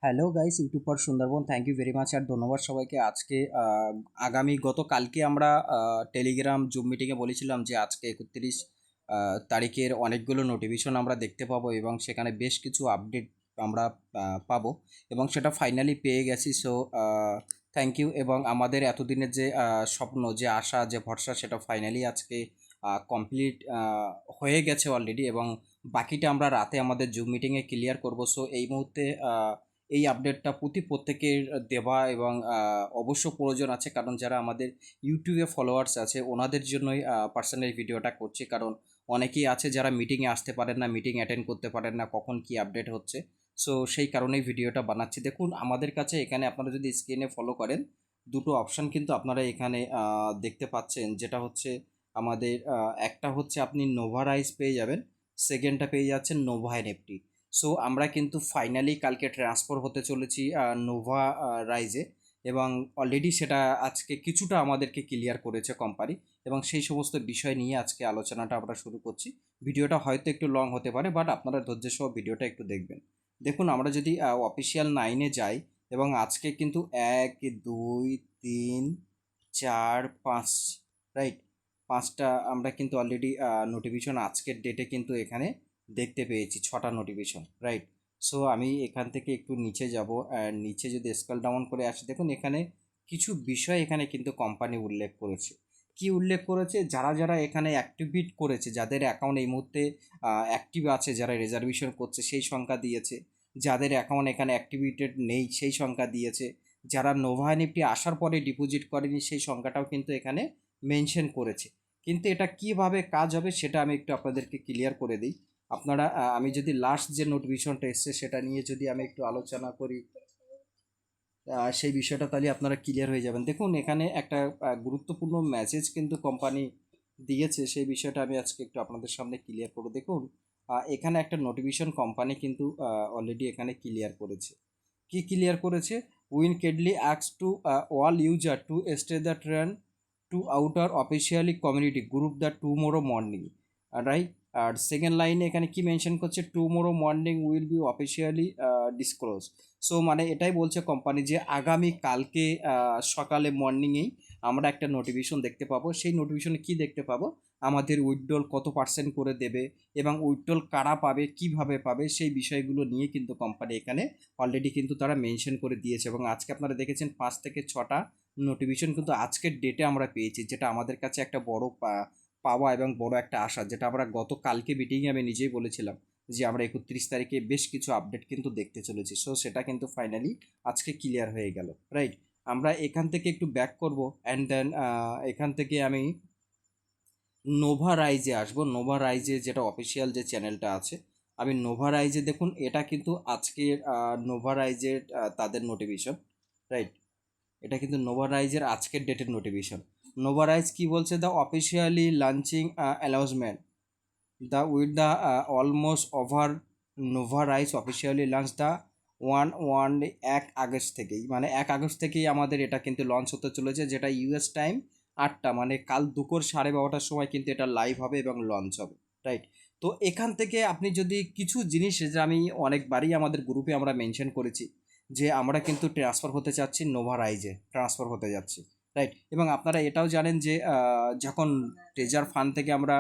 Hello guys, YouTube for Sundarban. Thank you very much আর ধন্যবাদ সবাইকে। আজকে গতকালকে আমরা টেলিগ্রাম জুম মিটিংয়ে বলেছিলাম যে আজকে 31 তারিখের অনেকগুলো নোটিফিকেশন আমরা দেখতে পাবো এবং সেখানে বেশ কিছু আপডেট আমরা পাবো এবং সেটা ফাইনালি পেয়ে গেছি। So thank you. এবং আমাদের এতদিনের যে স্বপ্ন, যে আশা, যে ভরসা, সেটা ফাইনালি আজকে কমপ্লিট হয়ে গেছে অলরেডি এবং বাকিটা আমরা রাতে আমাদের জুম মিটিংয়ে ক্লিয়ার করবো। সো এই মুহূর্তে এই আপডেটটা প্রত্যেকের দেওয়া এবং অবশ্য প্রয়োজন আছে, কারণ যারা আমাদের ইউটিউবে ফলোয়ার্স আছে ওনাদের জন্যই পার্সোনাল ভিডিওটা করছি। কারণ অনেকেই আছে যারা মিটিংয়ে আসতে পারেন না, মিটিং অ্যাটেন্ড করতে পারেন না, কখন কি আপডেট হচ্ছে। সো সেই কারণেই ভিডিওটা বানাচ্ছি। দেখুন আমাদের কাছে এখানে আপনারা যদি স্ক্রিনে ফলো করেন, দুটো অপশান কিন্তু আপনারা এখানে দেখতে পাচ্ছেন, যেটা হচ্ছে আমাদের একটা হচ্ছে আপনি নোভা রাইজ পেয়ে যাবেন, সেকেন্ডটা পেয়ে যাচ্ছেন নোভা এনএফটি। সো আমরা কিন্তু ফাইনালি কালকে ট্রান্সফার হতে চলেছি নোভা রাইজে এবং অলরেডি সেটা আজকে কিছুটা আমাদেরকে ক্লিয়ার করেছে কোম্পানি এবং সেই সমস্ত বিষয় নিয়ে আজকে আলোচনাটা আমরা শুরু করছি। ভিডিওটা হয়তো একটু লং হতে পারে, বাট আপনারা ধৈর্য সহ ভিডিওটা একটু দেখবেন। দেখুন আমরা যদি অফিসিয়াল 9-এ যাই এবং আজকে কিন্তু 1, 2, 3, 4, 5, রাইট, পাঁচটা আমরা কিন্তু অলরেডি নোটিফিকেশন আজকের ডেটে কিন্তু এখানে দেখতে পেয়েছি, 6টা নোটিফিকেশন, রাইট। সো আমি এখান থেকে একটু নিচে যাব, নিচে যদি স্কেল ডাউন করে আসি, দেখুন এখানে কিছু বিষয় এখানে কিন্তু কোম্পানি উল্লেখ করেছে। কি উল্লেখ করেছে? যারা যারা এখানে অ্যাক্টিভেট করেছে, যাদের অ্যাকাউন্ট এই মুহূর্তে অ্যাক্টিভ আছে, যারা রিজার্ভেশন করছে সেই সংখ্যা দিয়েছে, যাদের অ্যাকাউন্ট এখানে অ্যাক্টিভেটেড নেই সেই সংখ্যা দিয়েছে, যারা নোভা এনএফটি আসার পরে ডিপোজিট করেনি সেই সংখ্যাটাও কিন্তু এখানে মেনশন করেছে। কিন্তু এটা কিভাবে কাজ হবে সেটা আমি একটু আপনাদেরকে ক্লিয়ার করে দিই। আপনারা আমি যদি লাস্ট যে নোটিফিকেশনটা এসছে সেটা নিয়ে যদি আমি একটু আলোচনা করি, সেই বিষয়টা তাহলে আপনারা ক্লিয়ার হয়ে যাবেন। দেখুন এখানে একটা গুরুত্বপূর্ণ মেসেজ কিন্তু কোম্পানি দিয়েছে, সেই বিষয়টা আমি আজকে একটু আপনাদের সামনে ক্লিয়ার করব। দেখুন এখানে একটা নোটিফিকেশন কোম্পানি কিন্তু অলরেডি এখানে ক্লিয়ার করেছে। কি ক্লিয়ার করেছে? Win kindly asks to all user to stay the train to outer officially community group the tomorrow morning, right. আর সেকেন্ড লাইনে এখানে কি মেনশন করছে? Tomorrow morning will be officially disclose. So মানে এটাই বলছে কোম্পানি যে আগামী কালকে সকালে মর্নিংয়েই আমরা একটা নোটিফিকেশন দেখতে পাবো। সেই নোটিফিকেশনে কি দেখতে পাবো? আমাদের উইথড্রল কত পার্সেন্ট করে দেবে এবং উইথড্রল কারা পাবে, কিভাবে পাবে, সেই বিষয়গুলো নিয়ে কিন্তু কোম্পানি এখানে অলরেডি কিন্তু তারা মেনশন করে দিয়েছে। এবং আজকে আপনারা দেখেছেন 5 থেকে 6টা নোটিফিকেশন কিন্তু আজকের ডেটে আমরা পেয়েছি, যেটা আমাদের কাছে একটা বড় পাওয়া এবং বড় একটা আশা, যেটা আমরা গতকালকে মিটিংয়ে আমি নিজেই বলেছিলাম যে আমরা 31 তারিখে বেশ কিছু আপডেট কিন্তু দেখতে চলেছি। সো সেটা কিন্তু ফাইনালি আজকে ক্লিয়ার হয়ে গেল, রাইট। আমরা এখান থেকে একটু ব্যাক করব অ্যান্ড দেন এখান থেকে আমি নোভা রাইজে আসবো। নোভা রাইজে যেটা অফিসিয়াল যে চ্যানেলটা আছে, আমি নোভা রাইজে দেখুন এটা কিন্তু আজকের নোভা রাইজের তাদের নোটিফিকেশন, রাইট। এটা কিন্তু নোভা রাইজের আজকের ডেটের নোটিফিকেশন। নোভা রাইজ কি বলছে? The officially launching announcement the with the almost over Nova rice officially launch the 1 August থেকেই, মানে 1 আগস্ট থেকেই আমাদের এটা কিন্তু লঞ্চ হতে চলেছে, যেটা ইউএস টাইম 8টা, মানে কাল দুপুর 12:30টার সময় কিন্তু এটা লাইভ হবে এবং লঞ্চ হবে, রাইট। তো এখান থেকে আপনি যদি কিছু জিনিস, যে আমি অনেকবারই আমাদের গ্রুপে আমরা মেনশন করেছি যে আমরা কিন্তু ট্রান্সফার হতে চাচ্ছি, নোভা রাইজে ট্রান্সফার হতে যাচ্ছি, রাইট। এবং আপনারা এটাও জানেন যে যখন ট্রেজার ফান্ড থেকে আমরা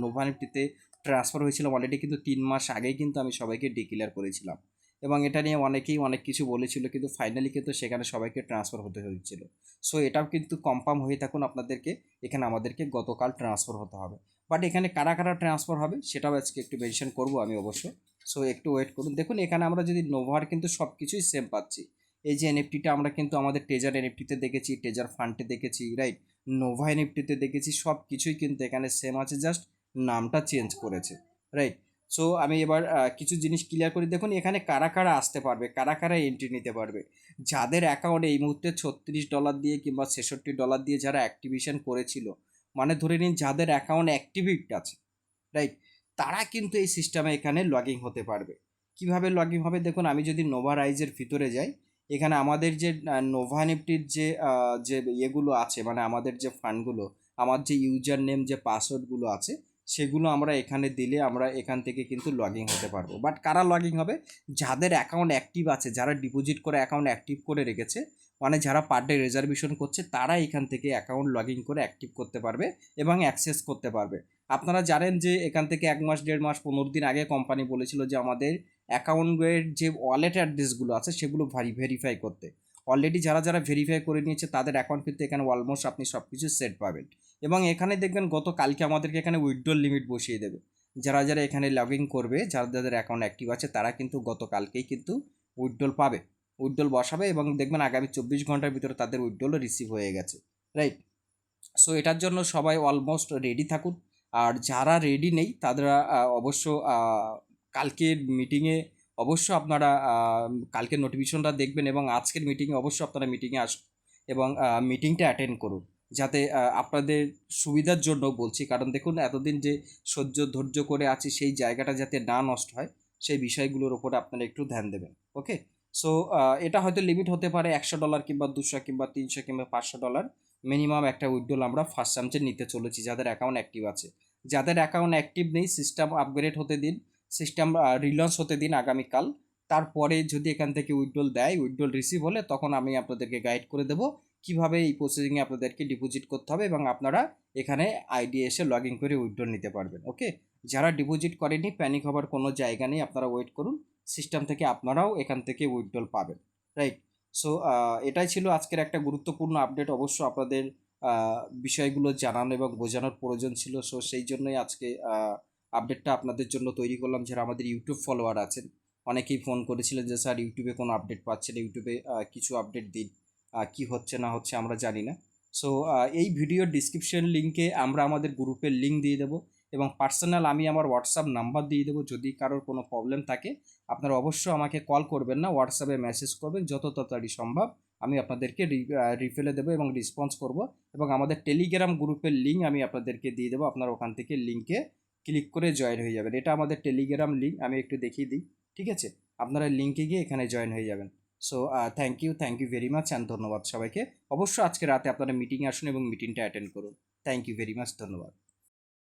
নোভা নিফটিতে ট্রান্সফার হয়েছিল অলরেডি কিন্তু 3 মাস আগেই কিন্তু আমি সবাইকে ডিক্লেয়ার করেছিলাম এবং এটা নিয়ে অনেকেই অনেক কিছু বলেছিল, কিন্তু ফাইনালি কিন্তু সেখানে সবাইকে ট্রান্সফার হতে হয়েছিল। সো এটাও কিন্তু কনফার্ম হয়ে থাকুন আপনাদেরকে, এখানে আমাদেরকে গতকাল ট্রান্সফার হতে হবে। বাট এখানে কারা কারা ট্রান্সফার হবে সেটাও আজকে একটু মেনশন করবো আমি অবশ্য। সো একটু ওয়েট করুন। দেখুন এখানে আমরা যদি নোভার কিন্তু সব কিছুই সেম পাচ্ছি। এই যে এনএফটিটা আমরা কিন্তু আমাদের টেজার এনএফটিতে দেখেছি, টেজার ফান্ডে দেখেছি, রাইট, নোভা এনএফটিতে দেখেছি, সব কিছুই কিন্তু এখানে সেম আছে, জাস্ট নামটা চেঞ্জ করেছে, রাইট। সো আমি এবার কিছু জিনিস ক্লিয়ার করি। দেখুন এখানে কারা কারা আসতে পারবে, কারা কারা এন্ট্রি নিতে পারবে। যাদের অ্যাকাউন্টে এই মুহূর্তে $36 দিয়ে কিংবা $66 দিয়ে যারা অ্যাক্টিভেশন করেছিল, মানে ধরে নিন যাদের অ্যাকাউন্ট অ্যাক্টিভেট আছে, রাইট, তারা কিন্তু এই সিস্টেমে এখানে লগ ইন হতে পারবে। কিভাবে লগ ইন হবে? দেখুন আমি যদি নোভা রাইজের ভিতরে যাই, এখানে আমাদের যে নোভা নিফটির যে যে ইয়েগুলো আছে, মানে আমাদের যে ফান্ডগুলো, আমার যে ইউজার নেম, যে পাসওয়ার্ডগুলো আছে, সেগুলো আমরা এখানে দিলে আমরা এখান থেকে কিন্তু লগ ইন হতে পারবো। বাট কারা লগ ইন হবে? যাদের অ্যাকাউন্ট অ্যাক্টিভ আছে, যারা ডিপোজিট করে অ্যাকাউন্ট অ্যাক্টিভ করে রেখেছে, মানে যারা পার ডে রিজার্ভেশন করছে, তারা এখান থেকে অ্যাকাউন্ট লগ ইন করে অ্যাক্টিভ করতে পারবে এবং অ্যাক্সেস করতে পারবে। আপনারা জানেন যে এখান থেকে 1 মাস 1.5 মাস 15 দিন আগে কোম্পানি বলেছিল যে আমাদের অ্যাকাউন্টের যে ওয়ালেট অ্যাড্রেসগুলো আছে সেগুলো ভেরিফাই করতে। অলরেডি যারা যারা ভেরিফাই করে নিয়েছে তাদের অ্যাকাউন্ট কিন্তু এখানে অলমোস্ট আপনি সব কিছু সেট পাবেন। এবং এখানে দেখবেন গতকালকে আমাদেরকে এখানে উইথড্রল লিমিট বসিয়ে দেবে। যারা যারা এখানে লগ ইন করবে, যাদের অ্যাকাউন্ট অ্যাক্টিভ আছে, তারা কিন্তু গতকালকেই কিন্তু উইথড্রল পাবে, উইথড্রল বসাবে এবং দেখবেন আগামী 24 ঘন্টার ভিতরে তাদের উইথড্রলও রিসিভ হয়ে গেছে, রাইট? সো এটার জন্য সবাই অলমোস্ট রেডি থাকুন। আর যারা রেডি নেই তারা অবশ্য কালকের মিটিংয়ে অবশ্য আপনারা কালকের নোটিফিকেশনটা দেখবেন এবং আজকের মিটিংয়ে অবশ্য আপনারা মিটিংয়ে আসুন এবং মিটিংটা অ্যাটেন্ড করুন, যাতে আপনাদের সুবিধার জন্য বলছি। কারণ দেখুন এতদিন যে ধৈর্য করে আছি সেই জায়গাটা যাতে না নষ্ট হয়, সেই বিষয়গুলোর ওপরে আপনারা একটু ধ্যান দেবেন। ওকে, সো এটা হয়তো লিমিট হতে পারে $100 কিংবা 200 কিংবা 300 কিংবা $500। মিনিমাম একটা উইথড্রল আমরা ফার্স্ট টাইমে নিতে চলেছি যাদের অ্যাকাউন্ট অ্যাক্টিভ আছে। যাদের অ্যাকাউন্ট অ্যাক্টিভ নেই, সিস্টেম আপগ্রেড হতে দিন, সিস্টেম রিলঞ্চ হতে দিন আগামীকাল। তারপরে যদি এখান থেকে উইথড্রল দেয়, উইথড্রল রিসিভ হলে তখন আমি আপনাদেরকে গাইড করে দেবো কীভাবে এই প্রসেসিংয়ে আপনাদেরকে ডিপোজিট করতে হবে এবং আপনারা এখানে আইডি এসে লগ ইন করে উইথড্রল নিতে পারবেন। ওকে, যারা ডিপোজিট করেনি প্যানিক হবার কোনো জায়গা নেই, আপনারা ওয়েট করুন, সিস্টেম থেকে আপনারাও এখান থেকে উইথড্রল পাবেন, রাইট? সো এটাই ছিল আজকের একটা গুরুত্বপূর্ণ আপডেট। অবশ্য আপনাদের বিষয়গুলো জানানো এবং বোঝানোর প্রয়োজন ছিল। সো সেই জন্যই আজকে আপডেটটা আপনাদের জন্য তৈরি করলাম। যারা আমাদের ইউটিউব ফলোয়ার আছেন, অনেকেই ফোন করেছিলেন যে স্যার ইউটিউবে কোনো আপডেট পাচ্ছেন, ইউটিউবে কিছু আপডেট দিন, কি হচ্ছে না হচ্ছে আমরা জানি না। সো এই ভিডিওর ডিসক্রিপশন লিঙ্কে আমরা আমাদের গ্রুপের লিঙ্ক দিয়ে দেবো এবং পার্সোনাল আমি আমার হোয়াটসঅ্যাপ নাম্বার দিয়ে দেবো। যদি কারোর কোনো প্রবলেম থাকে আপনারা অবশ্যই আমাকে কল করবেন না, হোয়াটসঅ্যাপে মেসেজ করবেন, যত তাড়াতাড়ি সম্ভব আমি আপনাদেরকে রিফেলে দেবো এবং রেসপন্স করব। এবং আমাদের টেলিগ্রাম গ্রুপের লিঙ্ক আমি আপনাদেরকে দিয়ে দেবো, আপনারা ওখান থেকে লিঙ্কে ক্লিক করে জয়েন হয়ে যাবেন। এটা আমাদের টেলিগ্রাম লিঙ্ক, আমি একটু দেখিয়ে দিই, ঠিক আছে? আপনারা লিঙ্কে গিয়ে এখানে জয়েন হয়ে যাবেন। So thank you very much and ধন্যবাদ সবাইকে। অবশ্যই আজকে রাতে আপনারা মিটিংয়ে আসুন এবং মিটিংটা অ্যাটেন্ড করুন। থ্যাংক ইউ ভেরি মাচ, ধন্যবাদ।